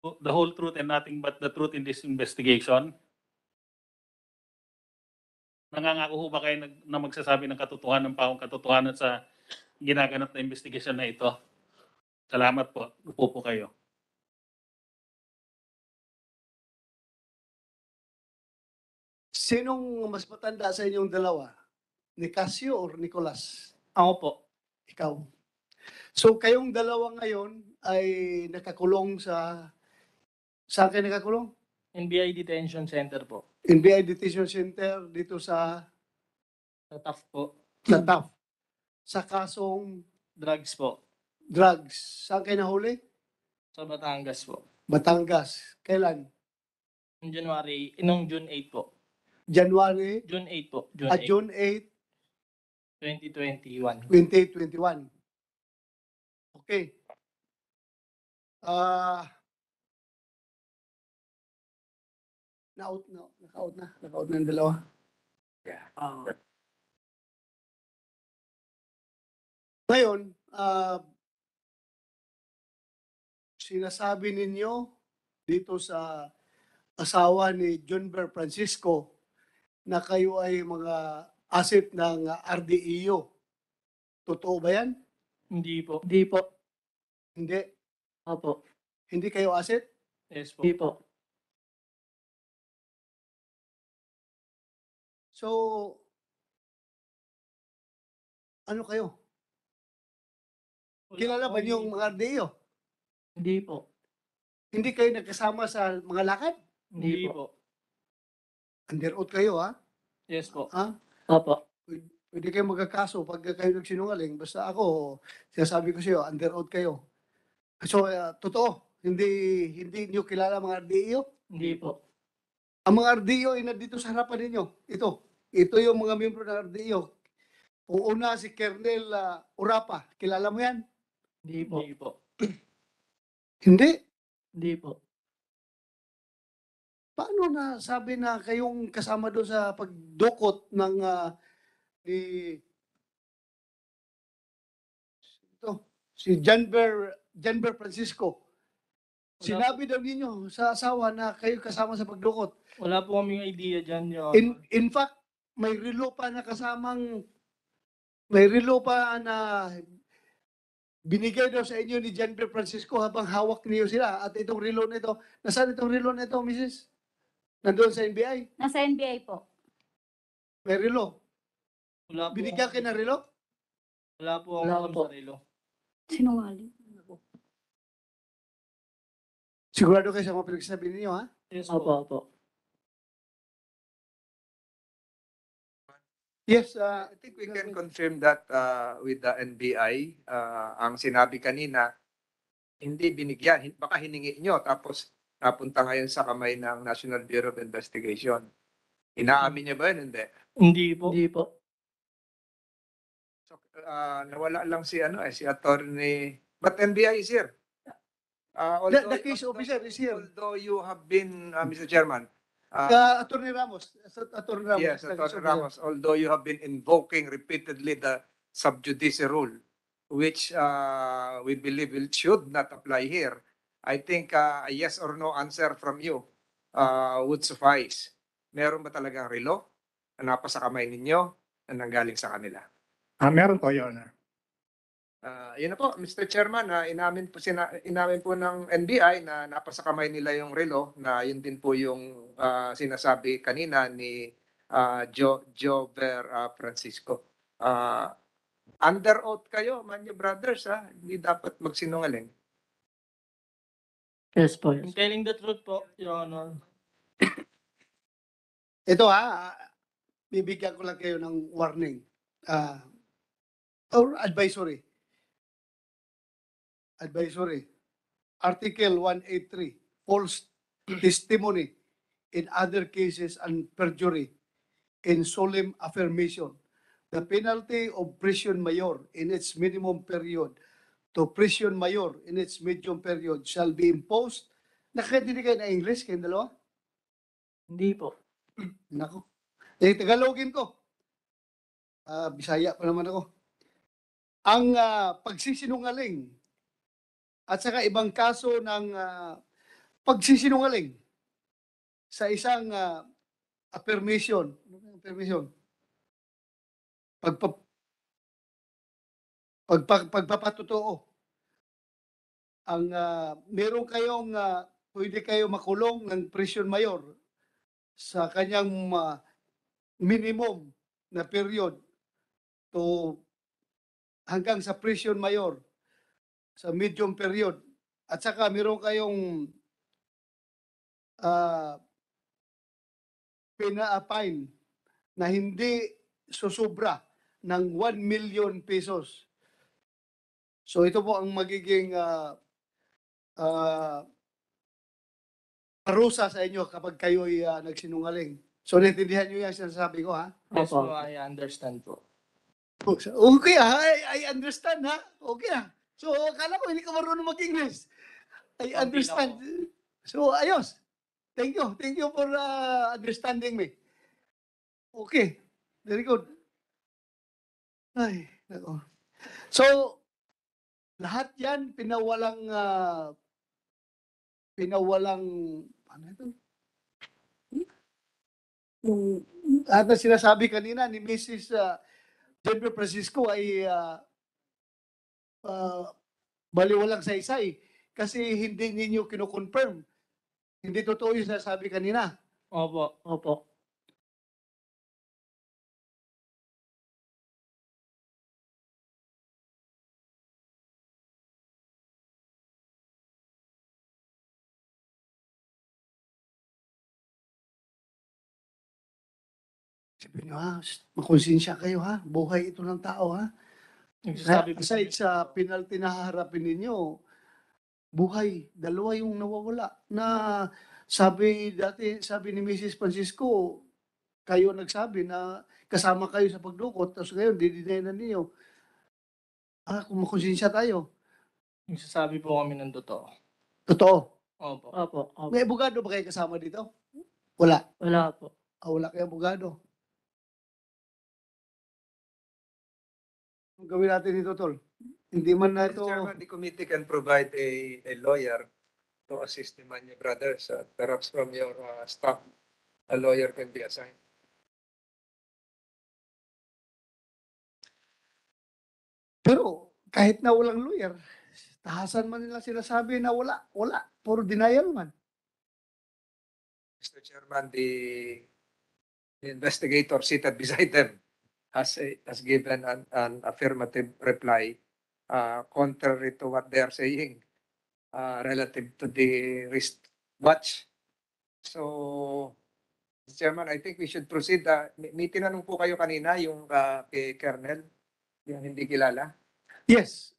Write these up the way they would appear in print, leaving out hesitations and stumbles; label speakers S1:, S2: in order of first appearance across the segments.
S1: the whole truth and nothing but the truth in this investigation? Nangangako ho ba kayo na magsasabi ng katotohanan, pawang katotohanan sa ginaganap na investigasyon na ito? Salamat po. Upo po kayo.
S2: Sinong mas matanda sa inyong dalawa? Ni Casio or Nicolas?
S3: Ako po.
S2: Ikaw. So kayong dalawa ngayon ay nakakulong saan kayo nakakulong?
S3: NBI Detention Center po.
S2: NBI Detention Center dito sa
S3: Sa TAF po.
S2: TAF. Sa kasong
S3: Drugs po.
S2: drugs. Saan kayo nahuli?
S3: Sa Batangas po.
S2: Batangas. Kailan?
S3: Nung June 8 po.
S2: January
S3: June 8 po.
S2: at June 8,
S3: 2021.
S2: 2021. Okay. Naka-out na yung dalawa. Ngayon, sinasabi ninyo dito sa asawa ni John Ber Francisco na kayo ay mga asset ng RDEO. Totoo ba yan?
S3: Hindi po.
S4: Hindi po.
S2: Hindi.
S4: Opo.
S2: Hindi kayo asset?
S3: Yes po.
S4: Hindi po.
S2: So, ano kayo? Kilala ba niyo yung mga RDEO?
S4: Hindi po.
S2: Hindi kayo nagkasama sa mga lakad?
S3: Hindi po.
S2: Under oath kayo, ha?
S3: Yes po.
S2: Ha?
S4: Opo.
S2: Pwede kayo magkakaso pag kayo nagsinungaling. Basta ako, sinasabi ko sa iyo, under oath kayo. So, totoo, hindi niyo kilala mga RDEO?
S4: Hindi po.
S2: Ang mga RDEO ay nandito sa harapan ninyo. Ito yung mga miyembro ng RDEO. Una si Colonel Urapa. Kilala mo yan?
S4: Hindi po.
S3: Hindi po.
S2: Hindi.
S4: Hindi po.
S2: Paano na sabi na kayong kasama doon sa pagdukot ng si Janber Francisco? Sinabi daw ninyo sa asawa na kayo kasama sa pagdukot.
S3: Wala po kaming idea dyan, Your
S2: In,
S3: Honor.
S2: in fact, may relo pa na binigay daw sa inyo ni Janber Francisco habang hawak niyo sila. At itong relo na ito, nasaan itong relo na ito, Mrs.? Nandoon sa NBI?
S5: Nasa NBI po.
S2: May relo.
S3: Wala po.
S2: Binigyan kayo ng relo?
S3: Wala po
S4: Wala
S3: akong
S4: po.
S3: sarilo.
S5: Sinungaling.
S2: Sigurado kayo sa mga pinagsasabi ninyo, ha?
S3: Yes
S4: Opo,
S3: po.
S4: opo.
S2: Yes,
S6: I think we can confirm that with the NBI. Ang sinabi kanina, hindi binigyan, baka hiningi nyo, tapos napunta ngayon sa kamay ng National Bureau of Investigation. Inaamin niya ba yun? Hindi.
S3: Hindi po.
S4: Hindi po.
S6: So, nawala lang si attorney, but NBI is here.
S2: the case officer is here.
S6: Although you have been, Mr. Chairman,
S2: Attorney Ramos. Attorney Ramos.
S6: yes, Attorney Ramos, although you have been invoking repeatedly the sub judice rule, which we believe should not apply here, I think a yes or no answer from you would suffice. Meron ba talagang relo na napasa kamay ninyo na nanggaling sa kanila?
S7: Meron po, Your Honor.
S6: Yun na po, Mr. Chairman, inamin po ng NBI na napasa kamay nila yung relo, na yun din po yung sinasabi kanina ni Jover Francisco. Under oath kayo, Manyo Brothers, hindi dapat magsinungaling.
S4: Yes po.
S3: I'm
S4: Yes.
S3: telling the truth po, Your Honor.
S2: Ito bibigyan ko lang kayo ng warning. Or advisory. Advisory. Article 183, false testimony in other cases and perjury in solemn affirmation. The penalty of prison mayor in its minimum period to prison mayor in its medium period shall be imposed. Nakakaintindi kayo na English kayong dalawa?
S4: Hindi po.
S2: Nako. Tagalogin ko. Bisaya pa naman ako. Ang pagsisinungaling at saka ibang kaso ng pagsisinungaling sa isang affirmation, pagpa, pagpapatotoo, ang meron kayong pwede kayo makulong ng prison mayor sa kanyang minimum na period to hanggang sa prison mayor sa medium period, at saka meron kayong fine na hindi susubra ng 1 million pesos. So ito po ang magiging parusa sa inyo kapag kayo ay nagsinungaling. So naintindihan niyo yung sinasabi ko, ha?
S3: Yes
S4: Opo.
S3: po, I understand po.
S2: Okay, ha? I understand, ha? Okay, ha? So akala ko hindi ka marunong mag-English. I
S3: Konti na
S2: understand. So ayos. Thank you. Thank you for understanding me. Okay. Very good. Ay, nako. So, lahat yan pinawalang ano ito? Yung lahat na sinasabi kanina ni Mrs. Jennifer Francisco ay baliwalang saysay kasi hindi ninyo kino-confirm. Hindi totoo yung sinasabi kanina.
S3: Opo.
S4: Opo.
S2: Sabi nyo, ha? Makonsensya kayo, ha? Buhay ito ng tao, ha?
S3: Nagsasabi po
S2: Aside sa penalty na haharapin ninyo, buhay, dalawa yung nawawala. Na sabi ni Mrs. Francisco, kayo nagsabi na kasama kayo sa pagdukot, tapos ngayon, didinay na ninyo. Kung makonsensya tayo.
S3: Nagsasabi po kami ng totoo.
S2: Totoo.
S3: Opo.
S4: Opo. Opo.
S2: May abogado ba kayo kasama dito? Wala.
S4: Wala po.
S2: Wala kayong abogado. Ang gawin natin dito, Tol. Hindi man na
S6: Mr.
S2: ito...
S6: Chairman, the committee can provide a lawyer to assist the Manyo brothers. Perhaps from your staff, a lawyer can be assigned.
S2: Pero kahit na walang lawyer, tahasan man nila sinasabi na wala. Wala. Puro denial man.
S6: Mr. Chairman, the investigator seated beside them has given an affirmative reply contrary to what they are saying relative to the wristwatch. So, Mr. Chairman, I think we should proceed. May tinanong po kayo kanina yung kay Colonel, yung hindi kilala.
S2: Yes.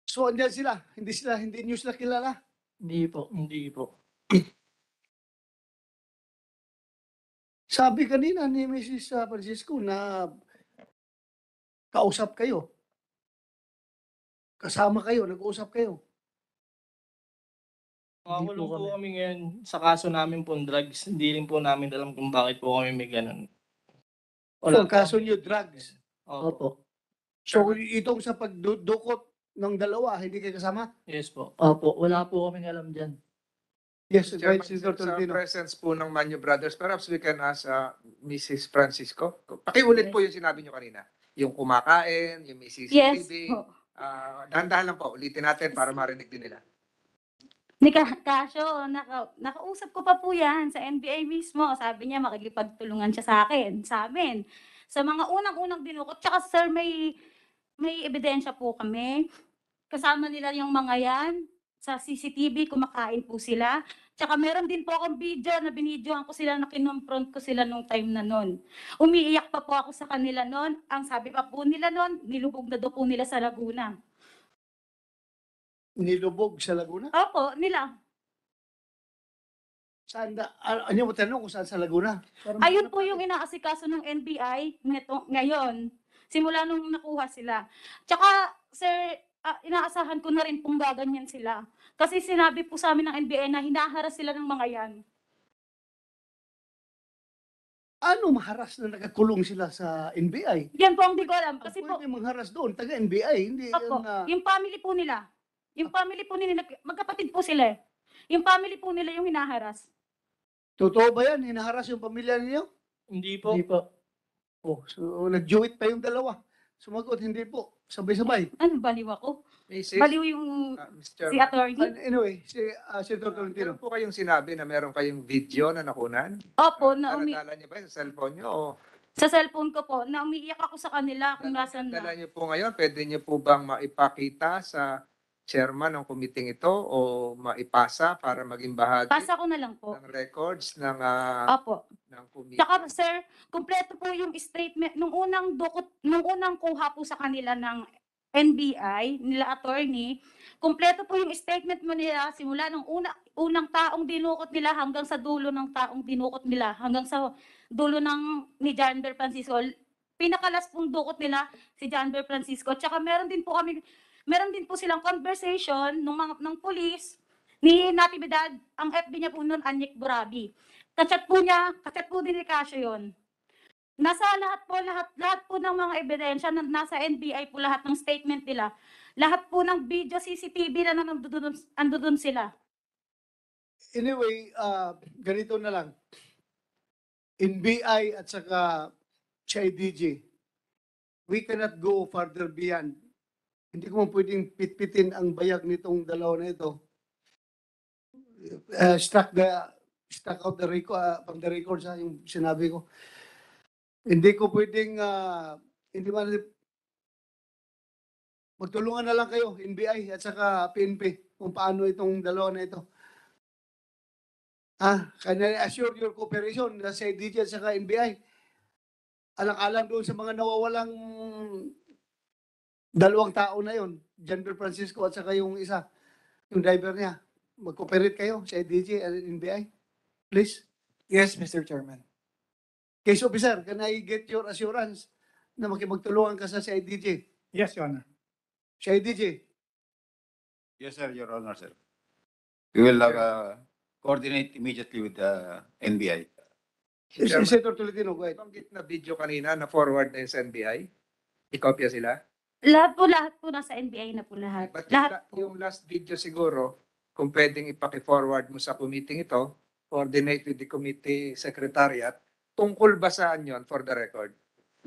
S2: So, andyan sila. Hindi nyo sila kilala.
S4: Hindi po.
S3: Hindi po.
S2: Sabi kanina ni Mrs. Francisco na kausap kayo. Kasama kayo, nag-uusap kayo.
S3: Makakulong
S4: po
S3: po
S4: kami.
S3: kami ngayon sa kaso namin po drugs. Hindi rin po namin alam kung bakit po kami may ganun.
S2: So, ang kaso nyo, drugs.
S3: Opo.
S4: Opo.
S2: So, itong sa pagdukot ng dalawa, hindi kayo kasama?
S3: Yes po.
S4: Opo. Wala po kaming alam dyan.
S2: Yes,
S6: Chairman,
S2: right, Senator
S6: sa
S2: Tolentino.
S6: presence po ng Manyo brothers, perhaps we can ask Mrs. Francisco. Pakiulit po yung sinabi nyo kanina. Yung kumakain, yung may CCTV.
S5: Yes po.
S6: Dahan-dahan lang po, ulitin natin para marinig din nila.
S5: Kasyo, nakausap ko pa po yan sa NBI mismo. Sabi niya makikipagtulungan siya sa akin, sa amin. Sa mga unang-unang dinukot. Tsaka sir, may ebidensya po kami. Kasama nila yung mga yan. Sa CCTV, kumakain po sila. Tsaka meron din po akong video na binidyohan ko sila na kinonfront ko sila nung time na nun. Umiiyak pa po ako sa kanila nun. Ang sabi pa po nila nun, nilubog na daw po nila sa Laguna.
S2: Nilubog sa Laguna?
S5: Opo, nila.
S2: Saan ano mo tanong kung saan sa Laguna?
S5: Ayun po yung inaasikaso ng NBI ngayon. Simula nung nakuha sila. Tsaka, sir, inaasahan ko na rin pong gaganyan sila. Kasi sinabi po sa amin ng NBI na hinaharas sila ng mga yan.
S2: Ano maharas na nakakulong sila sa NBI?
S5: Yan po ang di ko alam.
S2: Kasi
S5: Kasi po,
S2: pwede mangharas doon, taga-NBI, hindi
S5: opo,
S2: yung,
S5: yung family po nila. Yung family po nila, magkapatid po sila eh. Yung family po nila yung hinaharas.
S2: Totoo ba yan? Hinaharas yung pamilya ninyo?
S3: Hindi po.
S4: Hindi po.
S2: Oh, so nag-duet pa yung dalawa. Sumagot, hindi po. Sabay-sabay.
S5: Ano, baliw ako?
S6: Mrs.
S5: Baliw yung
S6: Mr.
S5: si
S6: Chairman,
S5: attorney?
S2: Anyway, si Senator Tolentino.
S6: meron po kayong sinabi na meron kayong video na nakunan?
S5: Opo, na
S6: Nadala niyo ba yun sa cellphone niyo? O
S5: sa cellphone ko po, na umiiyak ako sa kanila kung nasan
S6: dala
S5: na.
S6: niyo po ngayon, pwede niyo po bang maipakita sa chairman ng committee ito o maipasa para maging bahagi
S5: Pasa ko na lang po.
S6: ng records ng
S5: Opo.
S6: ng committee?
S5: Tsaka sir, kumpleto po yung statement nung unang kuha po sa kanila ng NBI, nila attorney, kumpleto po yung statement mo nila simula nung unang taong dinukot nila hanggang sa dulo ng taong dinukot nila, hanggang sa dulo ng ni John Bel Francisco. Pinakalas pong dukot nila si John Bel Francisco. Tsaka meron din po silang conversation ng police ni Natividad, ang FB niya po noon, Anyek Burabi. Kachat po din ni Casio yun. Nasa lahat po ng mga ebidensya, nasa NBI po lahat ng statement nila. Lahat po ng video CCTV na nandoon sila.
S2: Anyway, ganito na lang. NBI at saka CIDG, we cannot go further beyond. Hindi ko man pwedeng pitpitin ang bayag nitong dalawa na ito. Struck out the record, from the records, yung sinabi ko. Hindi ko pwedeng, hindi man, magtulungan na lang kayo, NBI at saka PNP, kung paano itong dalawa na ito. Can I assure your cooperation sa CIDG at saka NBI? Alang-alang doon sa mga nawawalang dalawang tao na yon, John Bel Francisco at saka yung isa, yung driver niya. Mag-cooperate kayo sa CIDG at NBI. Please.
S7: Yes, Mr. Chairman.
S2: Case officer, can I get your assurance na makipagtulungan ka sa CIDG?
S7: Yes, Your Honor.
S2: CIDG,
S8: Yes, sir, Your Honor, sir. We will coordinate immediately with the NBI.
S6: Chairman,
S2: Senator Tolentino, go ahead.
S6: banggit na video kanina na forward na yun sa NBI. Ikopya sila.
S5: Lahat po nasa NBI na po lahat.
S6: But
S5: Lahat po.
S6: yung last video siguro, kung pwedeng ipaki-forward mo sa committee ito, coordinate with the committee secretariat, tungkol ba saan yun for the record?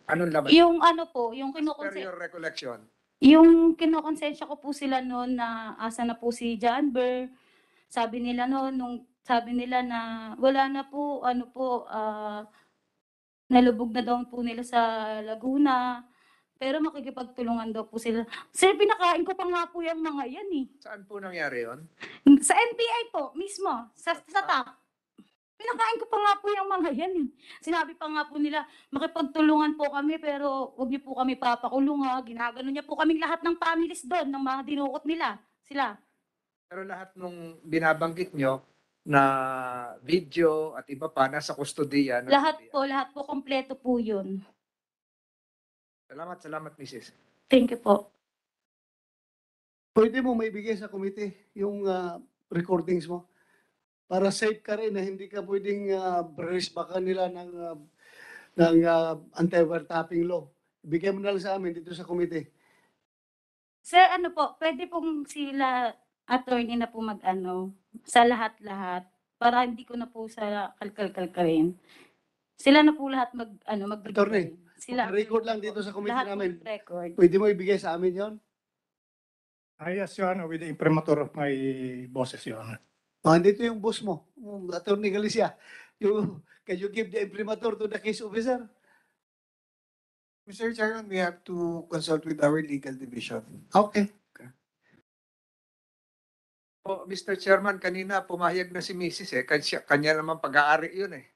S6: Anong laman?
S5: Yung ano po, yung
S6: Per your recollection.
S5: kinokonsensya ko po sila noon na asa na po si John Ber. Sabi nila noon, sabi nila na wala na po, nalubog na daw po nila sa Laguna. Pero makikipagtulungan daw po sila. Sir, pinakain ko pa nga po yung mga yan eh.
S6: Saan po nangyari yon?
S5: Sa NBI po, mismo, sa TAP. Pinakain ko pa nga po yung mga yan eh. Sinabi pa nga po nila, makipagtulungan po kami pero wag niyo po kami papakulong ha. Ginagano niya po kaming lahat ng families doon, ng mga dinukot nila. Sila.
S6: Pero lahat nung binabanggit nyo na video at iba pa nasa kustodiya. ng
S5: Lahat
S6: NBI.
S5: po, kompleto po yun.
S6: Salamat, Mrs.
S5: Thank you po.
S2: Pwede mo maibigay sa committee yung recordings mo para safe ka rin na hindi ka pwedeng baka nila ng anti-wiretapping law. Bigyan mo na lang sa amin dito sa committee.
S5: Sir, ano po, pwede pong sila attorney na po mag-ano sa lahat-lahat para hindi ko na po sa kalkalkalkalin. Sila na po lahat magbigay.
S2: Attorney,
S5: Sila.
S2: record lang dito sa committee
S5: Lahat po
S2: namin.
S5: record.
S2: Pwede mo ibigay sa amin yon?
S7: Yes, Your Honor, with the imprimatur of my bosses, Your Honor.
S2: Dito yung boss mo, Attorney Galicia. Can you give the imprimatur to the case officer?
S9: Mr. Chairman, we have to consult with our legal division.
S2: Okay.
S6: Po, Mr. Chairman, kanina pumayag na si Mrs. Kanya naman pag-aari yun eh.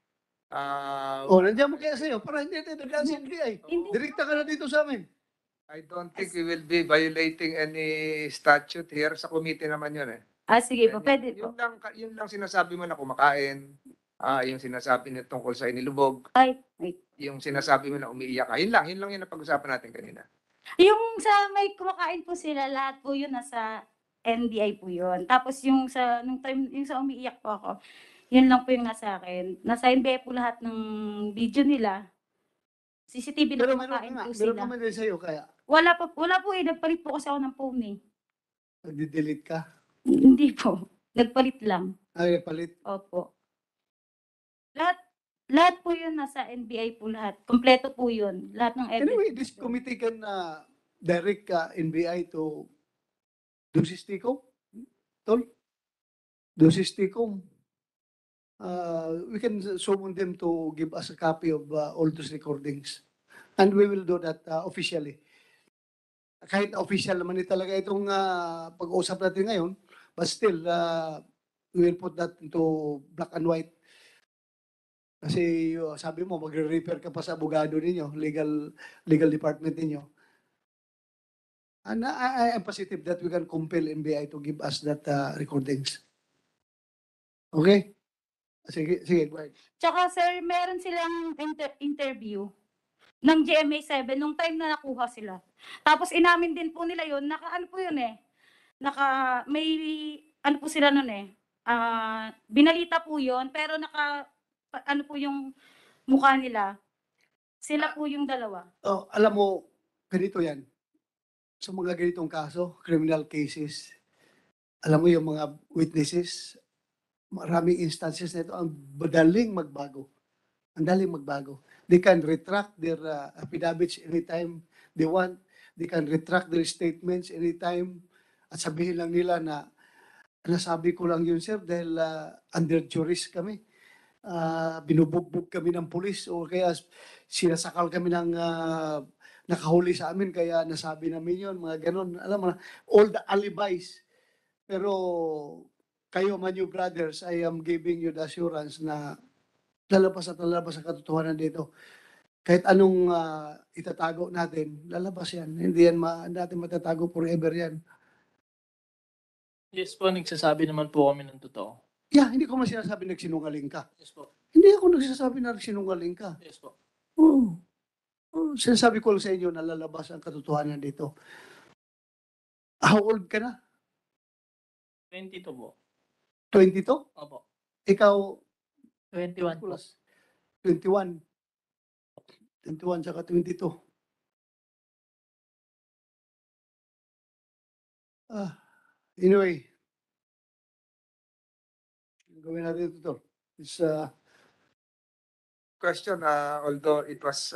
S2: Nandiyan mo kaya sa'yo para hindi natin nagdaan sa NBI.
S5: Hindi.
S2: Direkta ka na dito sa amin.
S6: I don't think we will be violating any statute here. Sa committee naman yun eh.
S5: Sige po, pwede po.
S6: Yun lang sinasabi mo na kumakain. Yung sinasabi niya tungkol sa inilubog.
S5: Ay, wait.
S6: Yung sinasabi mo na umiiyak ka. Yun lang yung napag-usapan natin kanina.
S5: Yung sa may kumakain po sila, lahat po yun nasa NBI po yun. Tapos yung sa umiiyak po ako, yun lang po yung nasa akin. Nasa NBI po lahat ng video nila. CCTV na
S2: Pero
S5: kumakain po
S2: meron
S5: sila.
S2: naman din sa'yo kaya.
S5: Wala po eh. Nagpalit po kasi ako ng phone eh.
S2: Nagdi-delete ka?
S5: Hindi po. Nagpalit lang.
S2: Ay, palit.
S5: Opo. Lahat po yun nasa NBI po lahat. Kompleto po yun. Lahat ng
S2: Anyway,
S5: evidence.
S2: this committee can direct NBI to Dusisticom. Tol? Dusisticom. We can summon them to give us a copy of all those recordings. And we will do that officially. Kahit official naman talaga itong pag-uusap natin ngayon, but still, we will put that into black and white. Kasi sabi mo, magre-refer ka pa sa abogado ninyo, legal department ninyo. And I am positive that we can compel NBI to give us that recordings. Okay? Sige, go ahead.
S5: Tsaka sir, meron silang interview ng GMA7 nung time na nakuha sila. Tapos inamin din po nila yun, ano po yun eh. May, ano po sila nun eh. Binalita po yun, pero ano po yung mukha nila. Sila po yung dalawa.
S2: Oh, alam mo, ganito yan. Sa mga ganitong kaso, criminal cases, alam mo yung mga witnesses, maraming instances na ito, ang madaling magbago. Ang daling magbago. They can retract their affidavits anytime they want. They can retract their statements anytime. At sabihin lang nila na nasabi ko lang yun, sir, dahil under juris kami. Binubugbog kami ng pulis o kaya sinasakal kami ng nakahuli sa amin kaya nasabi namin yun, mga ganon. Alam mo na, all the alibis. Pero kayo, Manyo Brothers, I am giving you the assurance na lalabas at lalabas ang katotohanan dito. Kahit anong itatago natin, lalabas yan. Hindi yan natin matatago forever yan.
S3: Yes po, nagsasabi naman po kami ng totoo.
S2: Yeah, hindi ko man sinasabi nagsinungaling ka.
S3: Yes po.
S2: Hindi ako nagsasabi na nagsinungaling ka.
S3: Yes po.
S2: Oo. Sinasabi ko lang sa inyo na lalabas ang katotohanan dito. How old ka na?
S3: 22 po.
S2: 22?
S3: Opo.
S2: Ikaw,
S4: 21 po.
S2: 21. 21 saka 22. Anyway, gawin natin ito. It's
S6: Question, although it was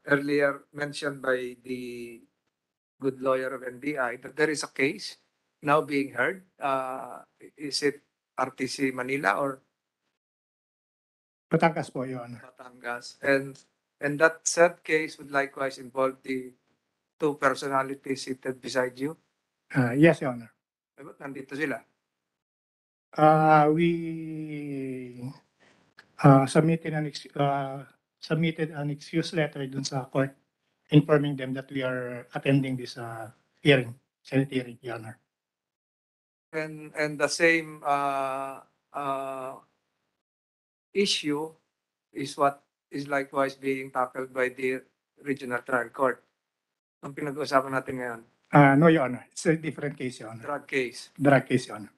S6: earlier mentioned by the good lawyer of NBI that there is a case now being heard. Is it RTC Manila or
S7: Batangas po, Your Honor.
S6: Batangas? And that said case would likewise involve the two personalities seated beside you.
S7: Yes, Your Honor.
S6: Eh, ba't nandito sila?
S7: We submitted an excuse letter dun sa court informing them that we are attending this hearing, Senate hearing, Your Honor.
S6: And the same issue is what is likewise being tackled by the regional trial court. Ang pinag-uusapan natin ngayon,
S7: No, Your Honor. It's a different case, Your Honor.
S6: drug case.
S7: Drug case, Your Honor.